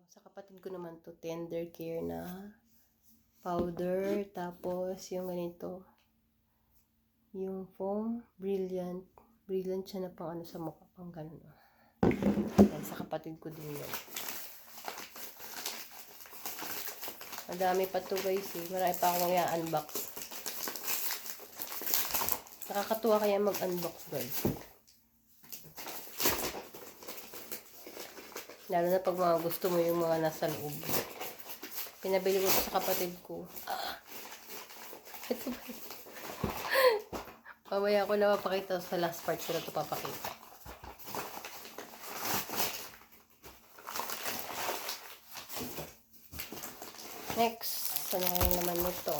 Sa kapatid ko naman to, tender care na powder. Tapos, yung ganito. Yung foam, brilliant. Brilliant siya na pang ano sa mukha. Pang ganun. Yan, sa kapatid ko din yan. Madami pa to guys eh. Marami pa akong i-unbox. Nakakatuwa kaya mag-unbox guys. Lalo na pag mga gusto mo yung mga nasa loob. Pinabili ko ito sa kapatid ko. Ito ba? Mamaya ko na mapakita sa last part ko na ito papakita. Next, ano kaya naman nito?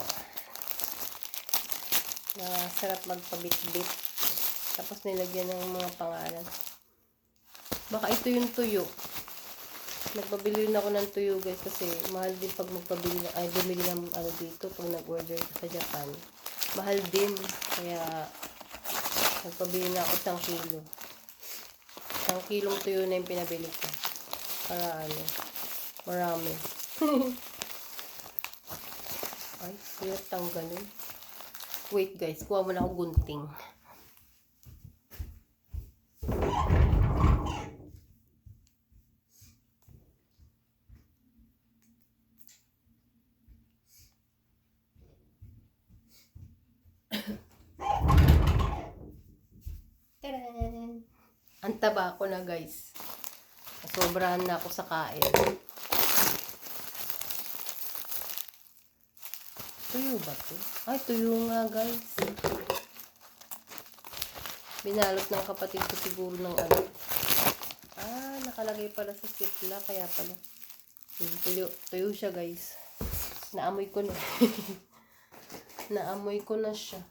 Sarap magpabit-bit. Tapos nilagyan ng mga pangalan. Baka ito yung tuyo. Nagpabili rin ako ng tuyo guys kasi mahal din pag magpabili ay bumili ng ano dito pag nag-order ka sa Japan. Mahal din. Kaya nagpabili na ako 1 kilo. 1 kilong tuyo na yung pinabili ko. Para ano, marami. Ay, hirap tanggalin. Wait guys, kuha mo na ako gunting. Tadaan! Ang taba ko na guys. Sobrahan na ako sa kain. Tuyo ba ito? Ay, tuyo nga guys. Binalot ng kapatid ko siguro ng ano. Nakalagay pala sa sitla. Kaya pala. Tuyo siya guys. Naamoy ko na. Naamoy ko na siya.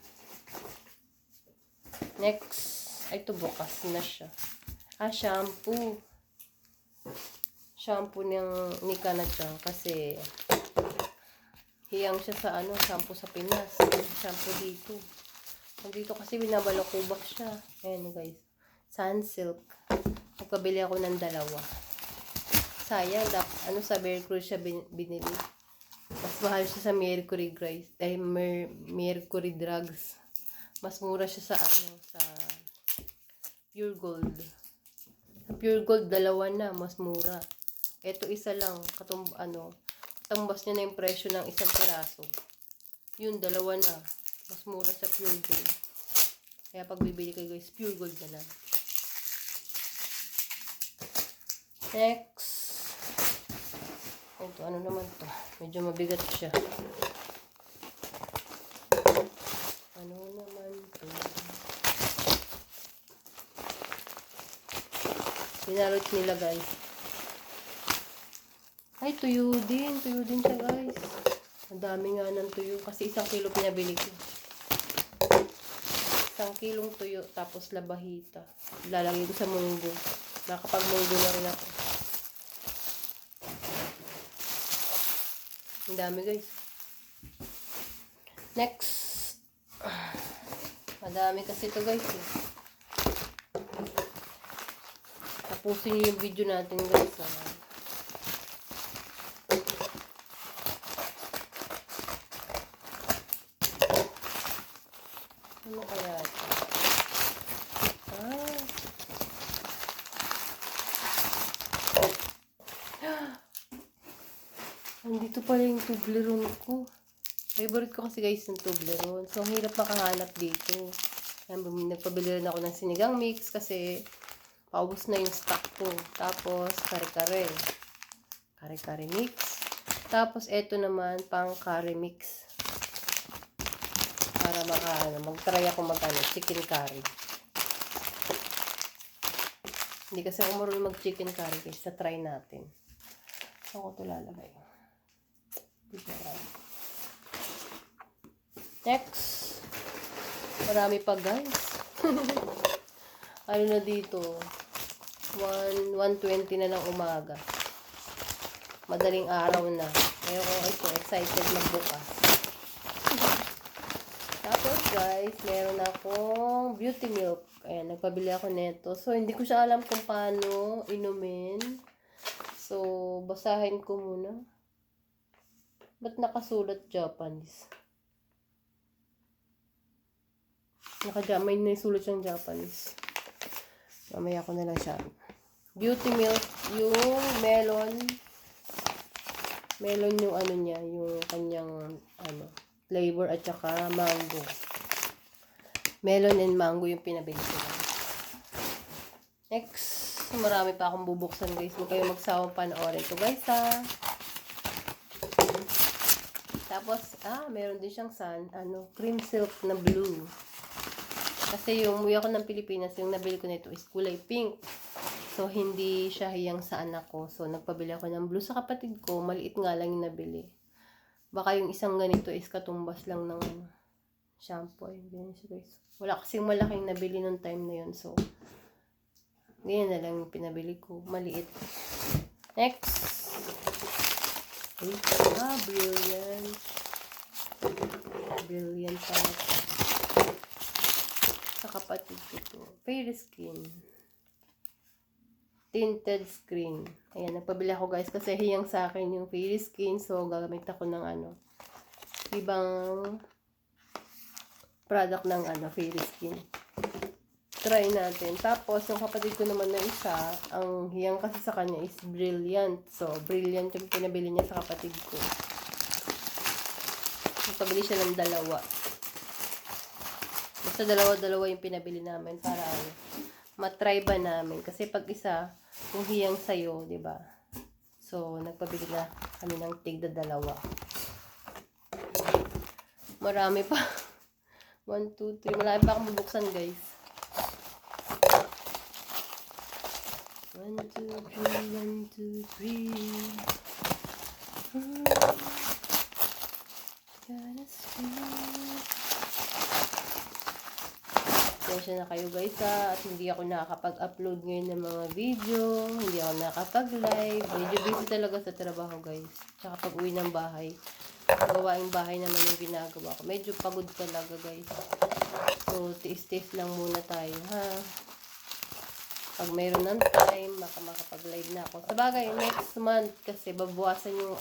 Next. Ay, ito bukas na siya. Shampoo. Shampoo ng Nika na dyan. Kasi hiyang siya sa ano, shampoo sa Pinas. Shampoo dito. Dito kasi binabalakubak siya. Ayan guys. Sunsilk. Magpabili ako ng 2. Sayang. Ano sa Mercury siya binili. Mas mahal siya sa Mercury guys. Ay, Mercury Drugs. Mas mura siya sa ano, sa Pure Gold. Sa Pure Gold, 2 na. Mas mura. Ito isa lang. Tambas niya na yung presyo ng 1 piraso. Yun, 2 na. Mas mura sa Pure Gold. Kaya pag bibili kayo guys, Pure Gold na lang. Next. Ito, ano naman to? Medyo mabigat siya. Ano naman to? Binalot nila guys. Ay, tuyo din. Tuyo din siya guys. Ang dami nga ng tuyo. Kasi 1 kilo pinabili ko. 1 kilong tuyo. Tapos labahita. Lalagay ko sa munggo. Nakapag-munggo na rin ako. Ang dami guys. Next. Madami kasi ito guys. Tapusin nyo yung video natin guys. Ano kaya ito? Nandito pala yung Toblerone ko. Favorite ko kasi guys yung Toblerone. So, ang hirap makahanap dito. Nagpabili rin ako ng sinigang mix kasi paubos na yung stock ko. Tapos, kare-kare. Kare-kare mix. Tapos, eto naman, pang curry mix. Para mag-try ako chicken curry. Hindi kasi ako marunong mag-chicken curry guys. Try natin. Saan ko ito lalagay? Next. Marami pa guys. Ano na dito? 1:20 na ng umaga. Madaling araw na. Kaya ako excited magbukas. Tapos guys, meron akong beauty milk. Ayan, nagpabili ako nito. So, hindi ko siya alam kung paano inumin. So, basahin ko muna. Ba't nakasulat Japanese? May nasulat siyang Japanese. Mamaya ko na lang siya. Beauty Milk, yung melon. Melon yung ano niya, yung kanyang flavor at saka mango. Melon and mango yung pinabili ko. Next, marami pa akong bubuksan guys. Huwag kayo magsawang panoorin ito guys ha. Tapos, meron din siyang cream silk na blue. Kasi yung umuwi ako ng Pilipinas, yung nabili ko nito is kulay pink. So, hindi siya hiyang sa anak ko. So, nagpabili ako ng blue sa kapatid ko. Maliit nga lang yung nabili. Baka yung isang ganito is katumbas lang ng shampoo. Ganyan siya guys. Wala kasing malaking nabili nung time na yun. So, ganyan na lang yung pinabili ko. Maliit. Next. Brilliant. Brilliant pala. Sa kapatid ko to. Fairy Skin. Tinted screen. Ayan, nagpabili ako guys kasi hiyang sa akin yung Fairy Skin. So, gagamit ako ng ibang product ng Fairy Skin. Try natin. Tapos, yung kapatid ko naman na isa, ang hiyang kasi sa kanya is Brilliant. So, Brilliant yung pinabili niya sa kapatid ko. Nagpabili siya ng dalawa. Basta dalawa-dalawa yung pinabili namin para matry ba namin. Kasi pag isa, kung hiyang sa'yo, diba? So, nagpabili na kami ng tigda dalawa. Marami pa. 1, 2, 3. Marami pa akong bubuksan, guys. 1, 2, 3, 1, 2, 3. Gonna sleep. Pasensya na kayo guys at hindi ako nakakapag-upload ngayon ng mga video, hindi ako nakakapag-live, medyo busy talaga sa trabaho guys, tsaka pag uwi ng bahay, gawaing bahay naman yung ginagawa ko, medyo pagod talaga guys, so tiis-tiis lang muna tayo ha, pag mayroon ng time, makapag-live na ako, sabagay next month kasi babawasan yung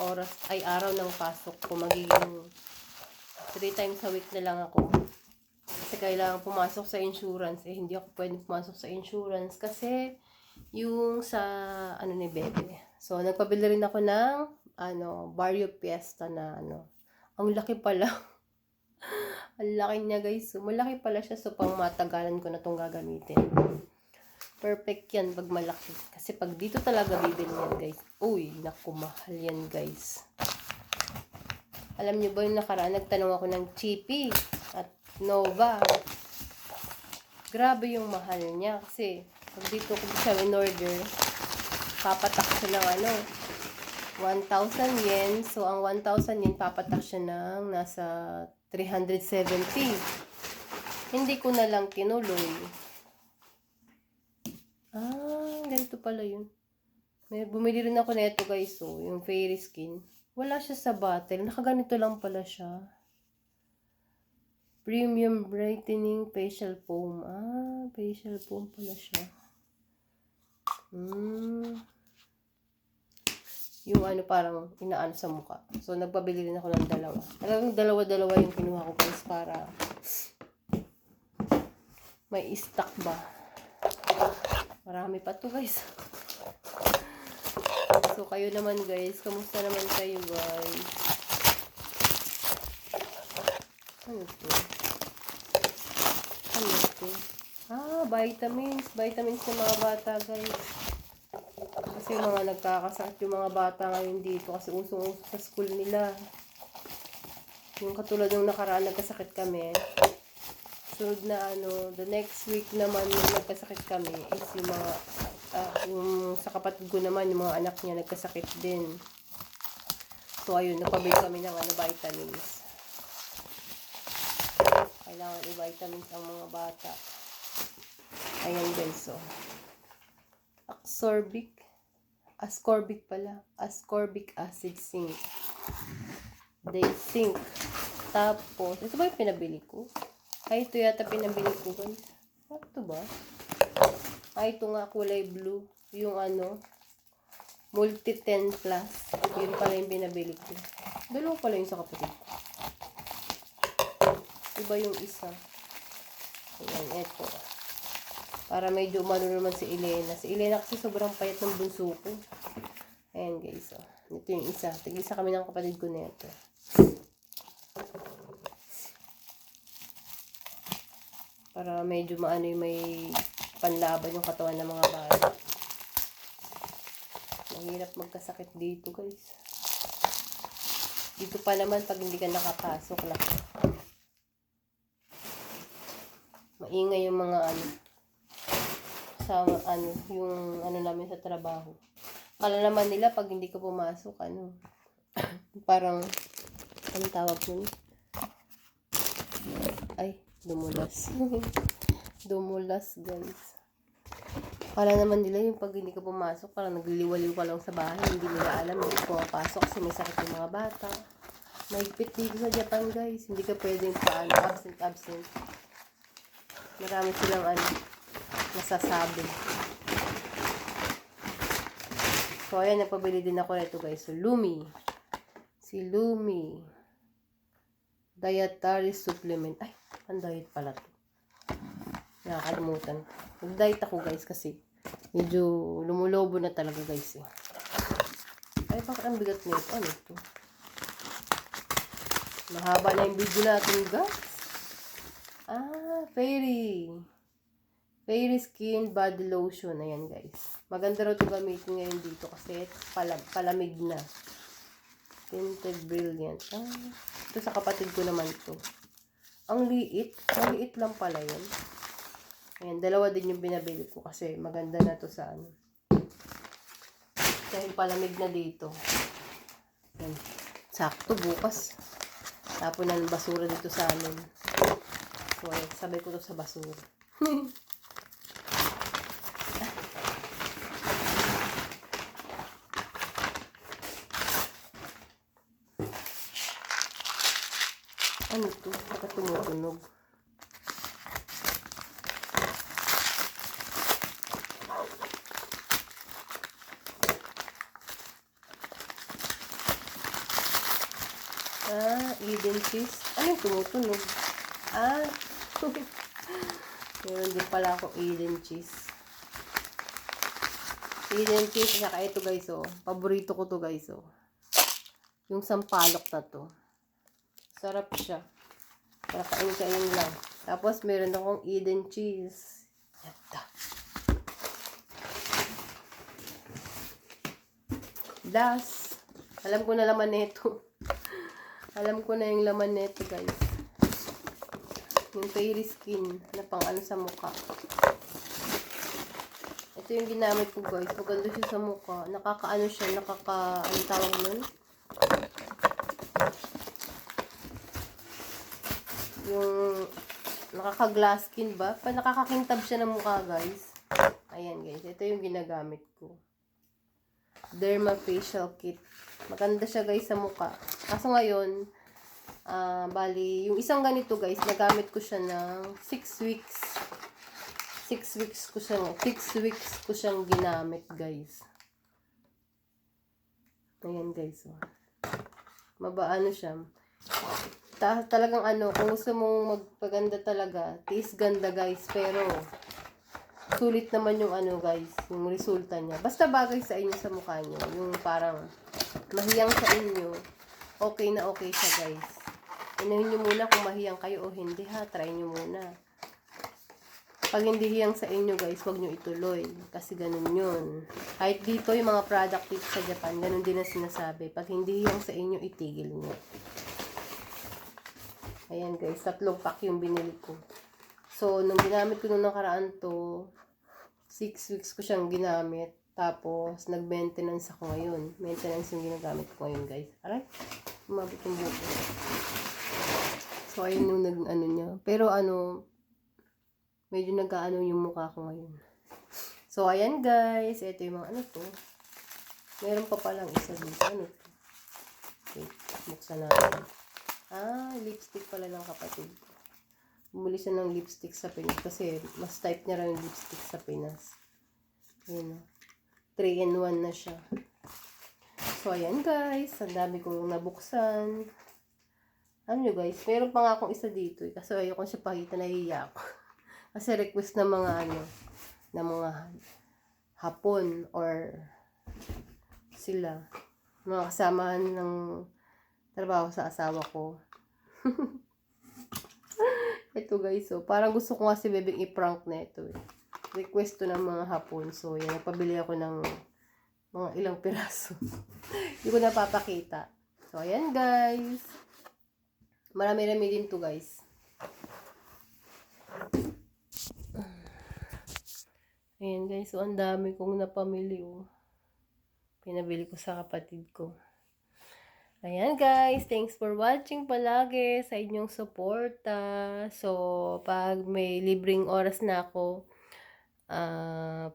araw ng pasok ko, magiging 3 times a week na lang ako. Kasi kailangan pumasok sa insurance. Hindi ako pwedeng pumasok sa insurance. Kasi, yung sa, ni Bebe. So, nagpabili rin ako ng, Barrio Fiesta na, Ang laki pala. Ang laki niya, guys. So, malaki pala siya. So, pang matagalan ko na itong gagamitin. Perfect yan pag malaki. Kasi pag dito talaga bibili yan, guys. Uy, naku, mahal yan, guys. Alam niyo ba yung nakaraan, nagtanong ako ng Chippy at Nova. Grabe yung mahal niya kasi pag dito ko siya in-order, papatak siya ng 1,000 yen. So, ang 1,000 yen, papatak siya ng nasa 370. Hindi ko na lang tinuloy. Ganito pala yun. Bumili rin ako nito guys, so, yung Fairy Skin. Wala siya sa bottle. Nakaganito lang pala siya. Premium Brightening Facial Foam. Facial foam pala siya. Yung parang inaano sa mukha. So, nagpabili rin ako ng dalawa. Talagang dalawa-dalawa yung kinuha ko guys para may stock ba. Marami pa to guys. So, kayo naman guys. Kamusta naman kayo guys? Ano to? Ano to? Vitamins. Vitamins ng mga bata guys. Kasi yung mga nagkakasakit yung mga bata ngayon dito. Kasi usong-uso sa school nila. Yung katulad ng nakaraan nagkasakit kami. Sunod na the next week naman yung nagkasakit kami is yung mga yung sa kapatid ko naman, yung mga anak niya nagkasakit din. So, ayun, napabili kami ng vitamins. Kailangan i-vitamins ang mga bata. Ayan guys, so. Ascorbic acid zinc. Zinc. Tapos, ito ba yung pinabili ko? Ito yata pinabili ko guys. Ito ba? Ito nga kulay blue. Yung Multi 10 plus. Yun pala yung binabili ko. Dalawa pala yung sa kapatid ko. Iba yung isa. Ayan, eto. Para medyo umano naman si Elena. Si Elena kasi sobrang payat ng bunso ko. Ayan guys. Oh. Ito yung isa. Tig-isa kami ng kapatid ko na ito. Para medyo maano yung may panlaban yung katawan ng mga bata. Mahirap magkasakit dito guys. Dito pa naman pag hindi ka nakapasok lang. Maingay yung mga ano. Sa ano, yung ano namin sa trabaho. Kala naman nila pag hindi ka pumasok, ano, parang, anong tawag nun? Ay, dumulas. Dumulas, guys. Kala naman nila yung pag hindi ka pumasok, parang nagliliwaliw ka lang sa bahay. Hindi nila alam, hindi ka pumapasok kasi may sakit yung mga bata. Mahigpit dito sa Japan, guys. Hindi ka pwedeng paano, absent. Marami silang ano, nasasabi. So, ayan, napabili din ako nito guys. So, Lumi. Si Lumi. Dietary supplement. Ay, ang diet pala to. Nakakalimutan. Nag-diet ako guys kasi medyo lumulobo na talaga guys. Ay, bakit ang bigat nito? Ano ito? Mahaba na yung video natin guys. Fairy Skin Body Lotion. Ayan guys. Maganda raw ito gamitin ngayon dito kasi palamig na. Tinted Brilliant. Ito sa kapatid ko naman to. Ang liit. Maliit lang pala yun. Ayan, dalawa din yung binabili ko kasi maganda na to sa ano. Dahil palamig na dito. Ayan. Sakto bukas. Tapon na ng basura dito sa amin. So, ayan, sabay ko to sa basura. Ano to? Baka tumutunog. Eden cheese. Ano yung tumutunog? Meron din pala ako Eden cheese. Eden cheese. Saka ito guys, oh. Paborito ko to guys, oh. Yung sampalok na to. Sarap siya. Kakain lang. Tapos, meron akong Eden cheese. Yata. Das. Alam ko na laman nito. Alam ko na yung laman nito, guys. Yung Fairy Skin na pang ano sa mukha. Ito yung ginamit ko, guys. Maganda siya sa mukha. Nakakaano siya. Ano tawag nun? Yung nakaka-glass skin ba? Nakakakintab siya ng mukha, guys. Ayan, guys. Ito yung ginagamit ko. Derma Facial Kit. Maganda siya, guys, sa mukha. Kaso ngayon, bali, yung isang ganito, guys, nagamit ko siya ng 6 weeks. 6 weeks ko siyang ginamit, guys. Ayan, guys. Mabaano siya. Talagang ano, kung gusto mong magpaganda talaga, tiis ganda guys, pero sulit naman yung ano guys, yung resulta niya. Basta bagay sa inyo sa mukha niyo, yung parang mahiyang sa inyo, okay na okay siya guys. Inahin nyo muna kung mahiyang kayo o hindi ha, try nyo muna. Pag hindi hiyang sa inyo guys, wag nyo ituloy, kasi ganun yun. Kahit dito yung mga product dito sa Japan, ganun din ang sinasabi. Pag hindi hiyang sa inyo, itigil nyo. Ayan guys, 3 pack yung binili ko. So, nung ginamit ko nung nakaraan to, 6 weeks ko siyang ginamit. Tapos, nag-maintenance ako ngayon. Maintenance yung ginagamit ko ngayon guys. Aray, umabot yung buko. So, ayun yung nag-ano niya. Pero ano, medyo nag-ano yung mukha ko ngayon. So, ayan guys. Ito yung mga ano to. Meron pa palang isa dito. Ano to? Okay, buksan natin. Lipstick pala ng kapatid ko. Bumili siya ng lipstick sa Pinas kasi mas type niya rin yung lipstick sa Pinas. Ayan o. 3-in-1 na siya. So, ayan guys. Ang dami ko yung nabuksan. Ano nyo guys, meron pa nga akong isa dito. Kasi ayoko siya pakita, nahihiya ako. Kasi request ng mga ng mga hapon or sila. Mga kasamahan ng trabaho sa asawa ko. Ito guys, so parang gusto ko nga si Bebeng i-prank na ito. Request to ng mga hapon. So, yan, nagpabili ako ng mga ilang piraso. Hindi ko napapakita. So, ayan guys. Marami-rami din to guys. Ayan guys, so ang dami kong napamili oh. Pinabili ko sa kapatid ko. Ayan guys, thanks for watching palagi sa inyong suporta. So, pag may libreng oras na ako,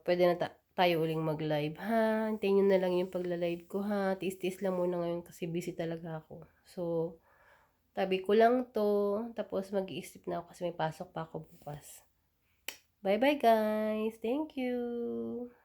pwede na tayo uling mag-live ha. Hintayin nyo na lang yung pagla-live ko ha. Tiis-tiis lang muna ngayon kasi busy talaga ako. So, tabi ko lang to. Tapos mag-iisip na ako kasi may pasok pa ako bukas. Bye-bye guys. Thank you.